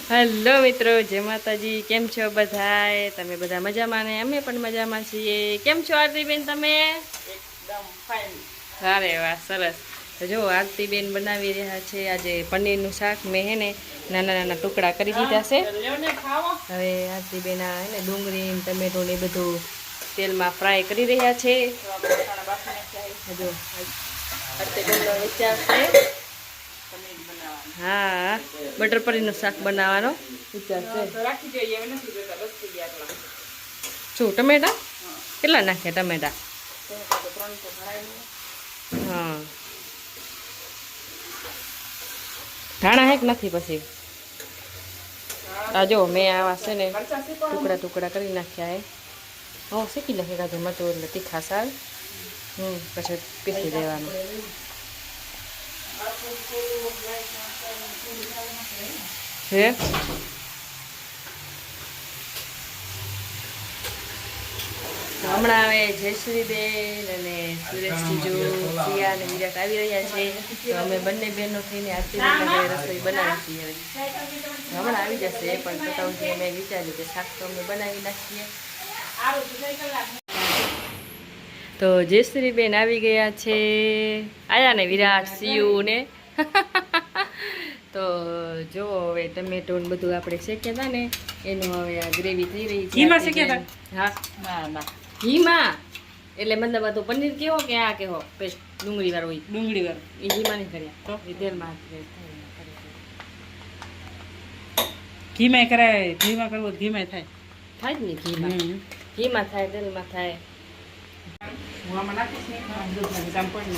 Hello મિત્રો, જય માતાજી. કેમ છો બધાય? તમે બધા મજામાં ને? અમે પણ મજામાં છીએ. કેમ છો આરતીબેન તમે? એકદમ ફાઇન. અરે વાહ, સરસ. તો જો આરતીબેન બનાવી રહ્યા છે આજે પનીરનું શાક. મેં હે ને નાના નાના ટુકડા કરી દીધા છે. હવે આરતીબેન આ હે ને ડુંગળી ટમેટો ને બધું તેલમાં ફ્રાય કરી રહ્યા છે. જો આરતીબેનનો વિચાર છે હા બટર પનીરનું શાક બનાવવાનો વિચાર છે. શું ટમેટા કેટલા નાખ્યા ટમેટા? હા ધાણા હેક નથી પછી આ જો મેં આવા છે ને ટુકડા ટુકડા કરી નાખ્યા હે. હું શીખી નાખી કાજુ મરચું એટલે તીખા સાલ પછી પીસી દેવાનું. હે હમણાં હવે જયશ્રીબેન અને સુરેશ જીજુ સિયા અને વિરાટ આવી રહ્યા છે. તો અમે બંને બહેનો થઈને આરતીબેન રસોઈ બનાવી છીએ. હમણાં આવી જશે એ પણ બતાવશે. અમે વિચાર્યું કે શાક તો અમે બનાવી નાખીએ. તો જયશ્રીબેન આવી ગયા છે. આયા ને વિરાટ સિયુ ને તો જો હવે ટમેટો ને બધું આપણે શેક્યા હતા ને એનું હવે આ ગ્રેવી થઈ રહી છે. ઘીમાં શેક્યા હતા? હા ના ઘીમાં એટલે મતલબ આ તો પનીર કેવો કે આ કેવો પેસ્ટ ડુંગળી વાળો હોય? ડુંગળી વાળો એ ઘીમાં નહીં કર્યા તો એ તેલમાં ઘીમાં કરાય. ઘીમાં કરવો ઘીમાં થાય થાય જ નહીં. ઘીમાં થાય, તેલમાં થાય. હું આમાં નાખીશ ને દૂધ નાખીશ આમ પણ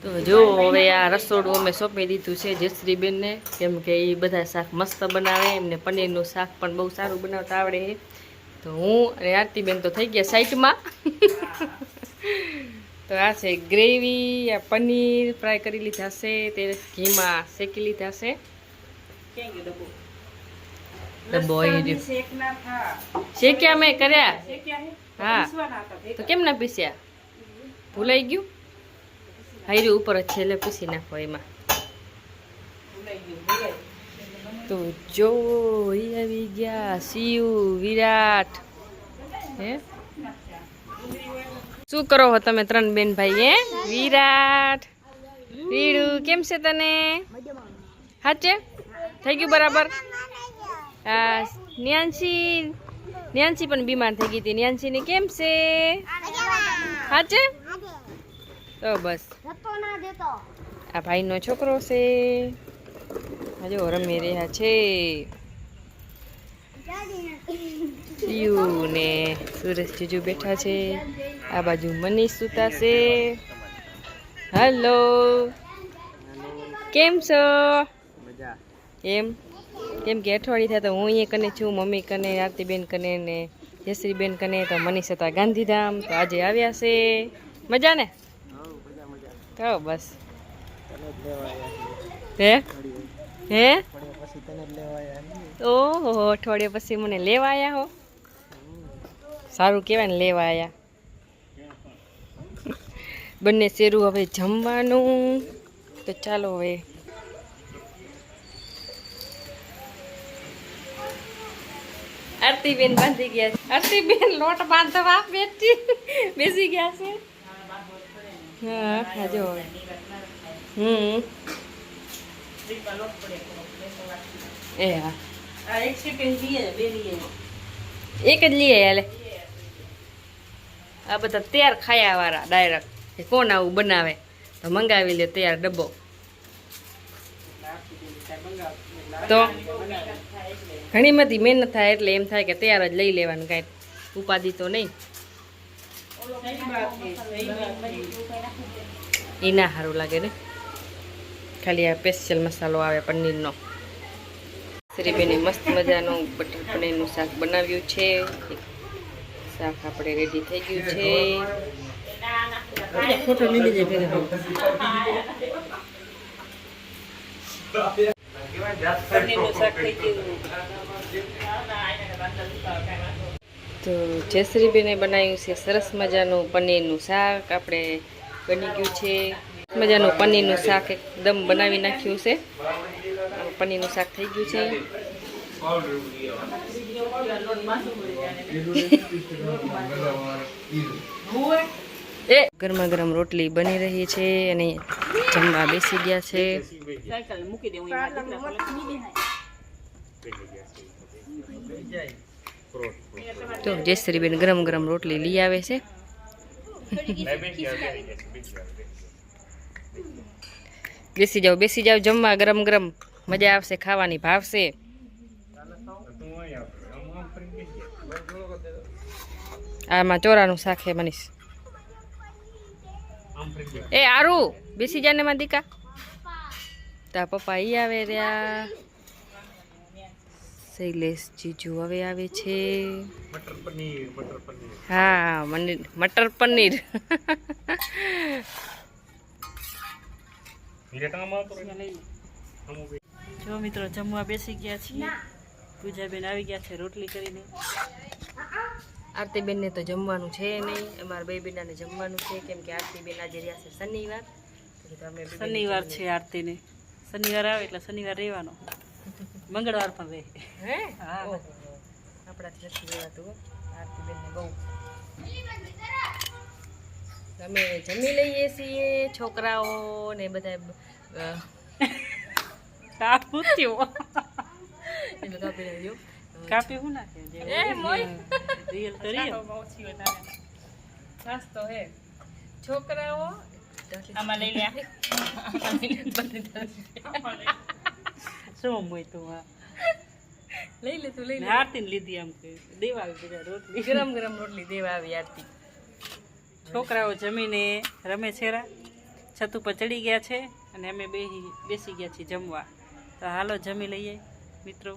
તો જો હવે આ રસોડું અમે સોંપી દીધું છે જયશ્રીબેનને, કેમ કે એ બધા શાક મસ્ત બનાવે. એમને પનીરનું શાક પણ બહુ સારું બનાવતા આવડે. તો હું અને આરતીબેન તો થઈ ગયા સાઈડમાં. તો આ છે ગ્રેવી. આ પનીર ફ્રાય કરી લીધા છે, તે ઘીમાં શેકી લીધા છે. ડબ્બો શેક્યા મેં કર્યા. હા તો કેમ ના પીસ્યા? ભૂલાઈ ગયું. હાયરું ઉપર જ છે એટલે પીસી નાખો એમાં. તો જો આવી ગયા સિયુ વિરાટ. હે શું કરો હો તમે ત્રણ બેન ભાઈ? હે વિરાટ વીડુ કેમ છે તને? હાચે થઈ ગયું બરાબર? ન્યાન્સી પણ બીમાર થઈ ગઈ હતી. ન્યાન્સીને કેમ છે? હાચે? તો બસ આ ભાઈનો છોકરો છે. હજુ રમી રહ્યા છે. સિયુ ને સુરેશ જીજુ બેઠા છે. આ બાજુ મનીષ સુતા છે. હેલો કેમ છો? એમ કેમ કે અઠવાડિયે થાય તો હું અહીંયા કને છું, મમ્મી કને, આરતીબેન કને ને જયશ્રીબેન કને. તો મનીષ હતા ગાંધીધામ, તો આજે આવ્યા છે. મજા ને? તો બસ હે હે ઓહો અઠવાડિયા પછી મને લેવા આવ્યા હો. સારું કહેવાય ને લેવા આવ્યા. બંને શેરું હવે જમવાનું. તો ચાલો હવે આરતીબેન બાંધી ગયા. આરતીબેન લોટ બાંધવા બેસી ગયા છે. હા ખાજો હવે. એ હા એક જ લઈએ હાલે. આ બધા તૈયાર ખાયા વાળા ડાયરેક્ટ. કોણ આવું બનાવે? તો મંગાવી લે તૈયાર ડબ્બો. તો ઘણી બધી મહેનત થાય એટલે એમ થાય કે તૈયાર જ લઈ લેવાનું, કાંઈ ઉપાધિ તો નહીં. એ ના સારું લાગે ને. ખાલી આ સ્પેશિયલ મસાલો આવે પનીરનો. શ્રીબેને મસ્ત મજાનું બટર પનીરનું શાક બનાવ્યું છે. શાક આપણે રેડી થઈ ગયું છે. ફોટો લઈ લેજે ભેગા. પનીરનું શાક થઈ ગયું. તો જયશ્રીબેને બનાવ્યું છે સરસ મજાનું પનીરનું શાક. આપણે બની ગયું છે મજાનું પનીરનું શાક એકદમ બનાવી નાખ્યું છે પનીરનું શાક થઈ ગયું છે એ ગરમા ગરમ રોટલી બની રહી છે અને જમવા બેસી ગયા છે તો જયશ્રીબેન ગરમ ગરમ રોટલી લઈ આવે છે બેસી જાવ જમવા ગરમ ગરમ મજા આવશે ખાવાની ભાવશે આમાં ચોરાનું શાક છે મનીષ એ આરું બેસી જા ને માં દીકા તા પપ્પા ઈ આવે રહ્યા શૈલેષ જીજુ હવે આવે છે હા મટર પનીર જો મિત્રો જમવા બેસી ગયા છીએ પૂજાબેન આવી ગયા છે રોટલી કરીને આરતીબેન ને તો જમવાનું છે નહીં અમારા બે બેનાને જમવાનું છે કેમ કે આરતીબેન આજે રહ્યા છે શનિવાર શનિવાર છે આરતીને શનિવાર આવે એટલે શનિવાર રહેવાનો મંગળવાર પણ રહે હે હા આપણાથી નથી રહેવાતું આરતીબેનને બહુ અમે જમી લઈએ છીએ છોકરાઓ ને બધા કાપી થયો એટલે કાપી રહ્યો કાપી હું નાખે એ મોય રિયલ તો રિયલ નાસ્તો હે છોકરાઓ આમાં લઈ લે શું મોય તું હા લઈ લે તું લઈ લે આરતીને લીધી આમ કે દેવા આવી બધા રોટલી ગરમ ગરમ રોટલી દેવા આવી આરતી છોકરાઓ જમીને રમે છેરા છત ઉપર ચડી ગયા છે અને અમે બેસી ગયા છીએ જમવા તો હાલો જમી લઈએ મિત્રો